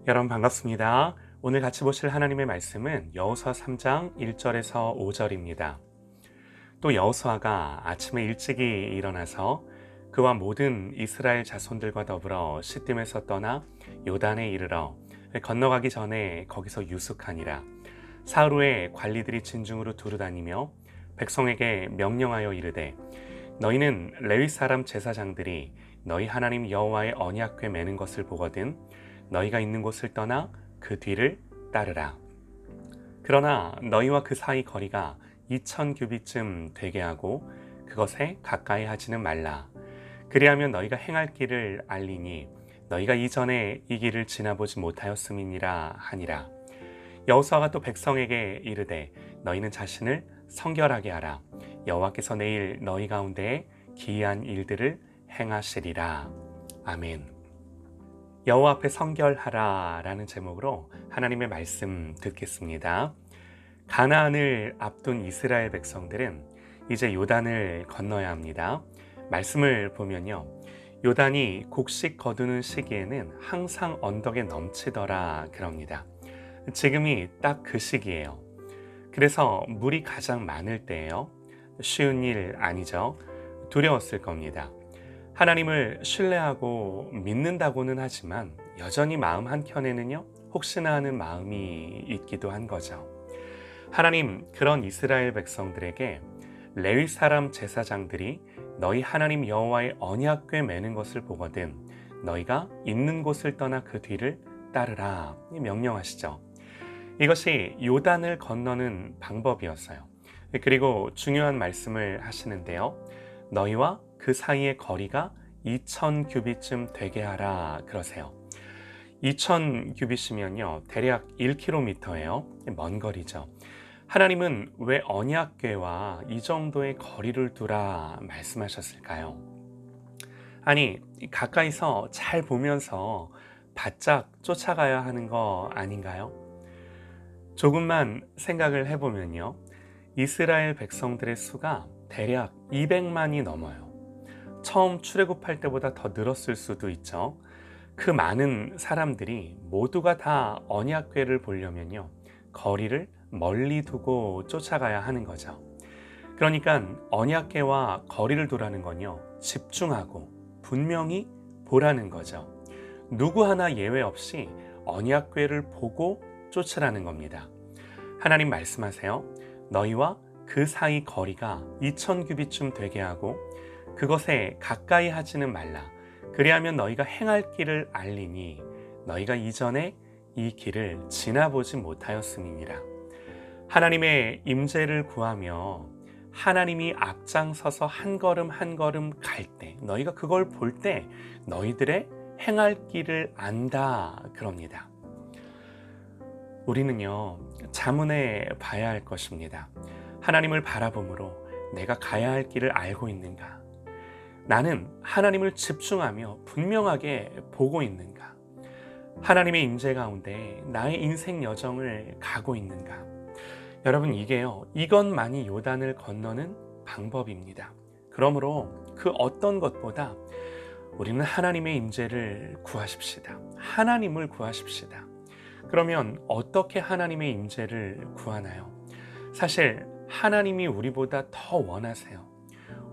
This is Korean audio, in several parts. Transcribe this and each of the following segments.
여러분 반갑습니다. 오늘 같이 보실 하나님의 말씀은 여호수아 3장 1절에서 5절입니다. 또 여호수아가 아침에 일찍이 일어나서 그와 모든 이스라엘 자손들과 더불어 시딤에서 떠나 요단에 이르러 건너가기 전에 거기서 유숙하니라. 사흘 후에 관리들이 진중으로 두루다니며 백성에게 명령하여 이르되 너희는 레위 사람 제사장들이 너희 하나님 여호와의 언약궤 매는 것을 보거든 너희가 있는 곳을 떠나 그 뒤를 따르라. 그러나 너희와 그 사이 거리가 2000규빗쯤 되게 하고 그것에 가까이 하지는 말라. 그리하면 너희가 행할 길을 알리니 너희가 이전에 이 길을 지나보지 못하였음이니라 하니라. 여호수아가 또 백성에게 이르되 너희는 자신을 성결하게 하라. 여호와께서 내일 너희 가운데에 기이한 일들을 행하시리라. 아멘. 여호와 앞에 성결하라 라는 제목으로 하나님의 말씀 듣겠습니다. 가나안을 앞둔 이스라엘 백성들은 이제 요단을 건너야 합니다. 말씀을 보면요, 요단이 곡식 거두는 시기에는 항상 언덕에 넘치더라 그럽니다. 지금이 딱 그 시기예요. 그래서 물이 가장 많을 때예요. 쉬운 일 아니죠. 두려웠을 겁니다. 하나님을 신뢰하고 믿는다고는 하지만 여전히 마음 한켠에는요, 혹시나 하는 마음이 있기도 한 거죠. 하나님, 그런 이스라엘 백성들에게 레위 사람 제사장들이 너희 하나님 여호와의 언약궤 매는 것을 보거든 너희가 있는 곳을 떠나 그 뒤를 따르라 명령하시죠. 이것이 요단을 건너는 방법이었어요. 그리고 중요한 말씀을 하시는데요. 너희와 그 사이의 거리가 2000규빗쯤 되게 하라 그러세요. 2000규빗이면요 대략 1km예요. 먼 거리죠. 하나님은 왜 언약궤와 이 정도의 거리를 두라 말씀하셨을까요? 아니, 가까이서 잘 보면서 바짝 쫓아가야 하는 거 아닌가요? 조금만 생각을 해보면요, 이스라엘 백성들의 수가 대략 200만이 넘어요. 처음 출애굽할 때보다 더 늘었을 수도 있죠. 그 많은 사람들이 모두가 다 언약궤를 보려면요, 거리를 멀리 두고 쫓아가야 하는 거죠. 그러니까 언약궤와 거리를 두라는 건요, 집중하고 분명히 보라는 거죠. 누구 하나 예외 없이 언약궤를 보고 쫓으라는 겁니다. 하나님 말씀하세요. 너희와 그 사이 거리가 2000규빗쯤 되게 하고 그것에 가까이 하지는 말라. 그리하면 너희가 행할 길을 알리니 너희가 이전에 이 길을 지나보지 못하였음이니라. 하나님의 임재를 구하며 하나님이 앞장서서 한 걸음 한 걸음 갈 때, 너희가 그걸 볼 때 너희들의 행할 길을 안다 그럽니다. 우리는요, 자문해 봐야 할 것입니다. 하나님을 바라봄으로 내가 가야 할 길을 알고 있는가? 나는 하나님을 집중하며 분명하게 보고 있는가? 하나님의 임재 가운데 나의 인생 여정을 가고 있는가? 여러분, 이것만이 요단을 건너는 방법입니다. 그러므로 그 어떤 것보다 우리는 하나님의 임재를 구하십시다. 하나님을 구하십시다. 그러면 어떻게 하나님의 임재를 구하나요? 사실 하나님이 우리보다 더 원하세요.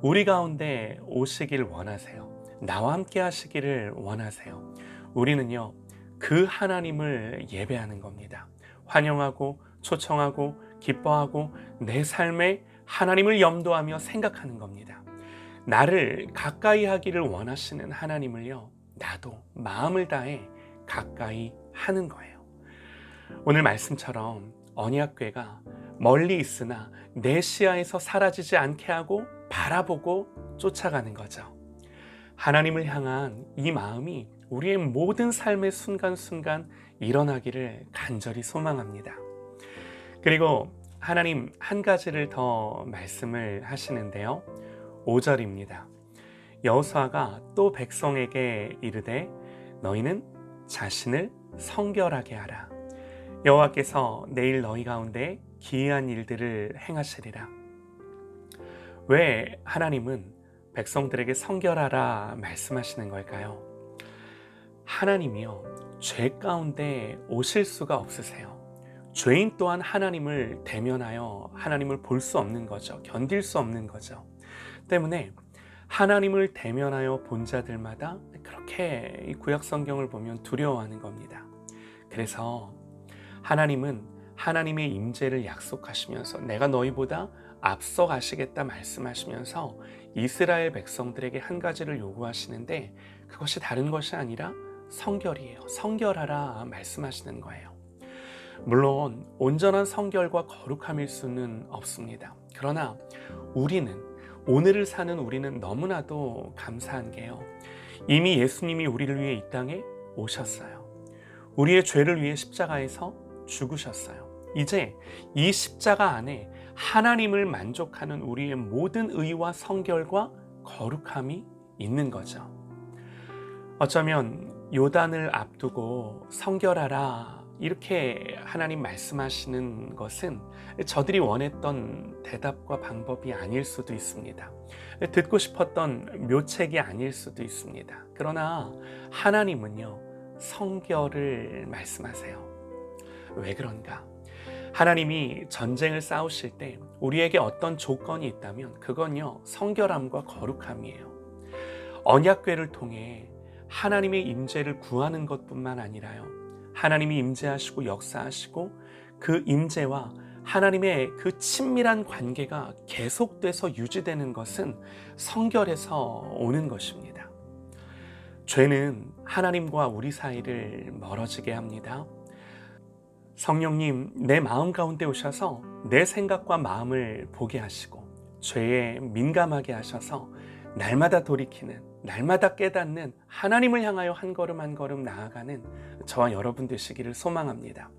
우리 가운데 오시길 원하세요. 나와 함께 하시기를 원하세요. 우리는요, 그 하나님을 예배하는 겁니다. 환영하고 초청하고 기뻐하고 내 삶에 하나님을 염두하며 생각하는 겁니다. 나를 가까이 하기를 원하시는 하나님을요, 나도 마음을 다해 가까이 하는 거예요. 오늘 말씀처럼 언약궤가 멀리 있으나 내 시야에서 사라지지 않게 하고 바라보고 쫓아가는 거죠. 하나님을 향한 이 마음이 우리의 모든 삶의 순간순간 일어나기를 간절히 소망합니다. 그리고 하나님 한 가지를 더 말씀을 하시는데요. 5절입니다. 여호수아가 또 백성에게 이르되 너희는 자신을 성결하게 하라. 여호와께서 내일 너희 가운데 기이한 일들을 행하시리라. 왜 하나님은 백성들에게 성결하라 말씀하시는 걸까요? 하나님이요, 죄 가운데 오실 수가 없으세요. 죄인 또한 하나님을 대면하여 하나님을 볼 수 없는 거죠. 견딜 수 없는 거죠. 때문에 하나님을 대면하여 본 자들마다 그렇게 이 구약 성경을 보면 두려워하는 겁니다. 그래서 하나님은 하나님의 임재를 약속하시면서 내가 너희보다 앞서 가시겠다 말씀하시면서 이스라엘 백성들에게 한 가지를 요구하시는데 그것이 다른 것이 아니라 성결이에요. 성결하라 말씀하시는 거예요. 물론 온전한 성결과 거룩함일 수는 없습니다. 그러나 오늘을 사는 우리는 너무나도 감사한 게요. 이미 예수님이 우리를 위해 이 땅에 오셨어요. 우리의 죄를 위해 십자가에서 죽으셨어요. 이제 이 십자가 안에 하나님을 만족하는 우리의 모든 의와 성결과 거룩함이 있는 거죠. 어쩌면 요단을 앞두고 성결하라 이렇게 하나님 말씀하시는 것은 저들이 원했던 대답과 방법이 아닐 수도 있습니다. 듣고 싶었던 묘책이 아닐 수도 있습니다. 그러나 하나님은요, 성결을 말씀하세요. 왜 그런가? 하나님이 전쟁을 싸우실 때 우리에게 어떤 조건이 있다면 그건요, 성결함과 거룩함이에요. 언약궤를 통해 하나님의 임재를 구하는 것뿐만 아니라요, 하나님이 임재하시고 역사하시고 그 임재와 하나님의 그 친밀한 관계가 계속돼서 유지되는 것은 성결에서 오는 것입니다. 죄는 하나님과 우리 사이를 멀어지게 합니다. 성령님, 내 마음 가운데 오셔서 내 생각과 마음을 보게 하시고 죄에 민감하게 하셔서 날마다 돌이키는, 날마다 깨닫는, 하나님을 향하여 한 걸음 한 걸음 나아가는 저와 여러분 되시기를 소망합니다.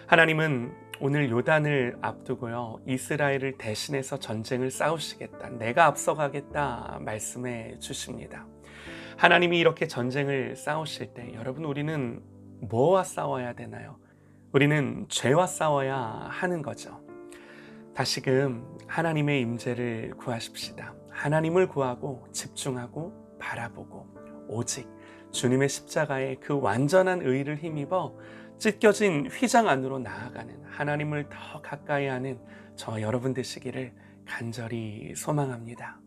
하나님은 오늘 요단을 앞두고요, 이스라엘을 대신해서 전쟁을 싸우시겠다, 내가 앞서가겠다 말씀해 주십니다. 하나님이 이렇게 전쟁을 싸우실 때 여러분, 우리는 뭐와 싸워야 되나요? 우리는 죄와 싸워야 하는 거죠. 다시금 하나님의 임재를 구하십시다. 하나님을 구하고 집중하고 바라보고 오직 주님의 십자가의 그 완전한 의를 힘입어 찢겨진 휘장 안으로 나아가는, 하나님을 더 가까이 하는 저 여러분 되시기를 간절히 소망합니다.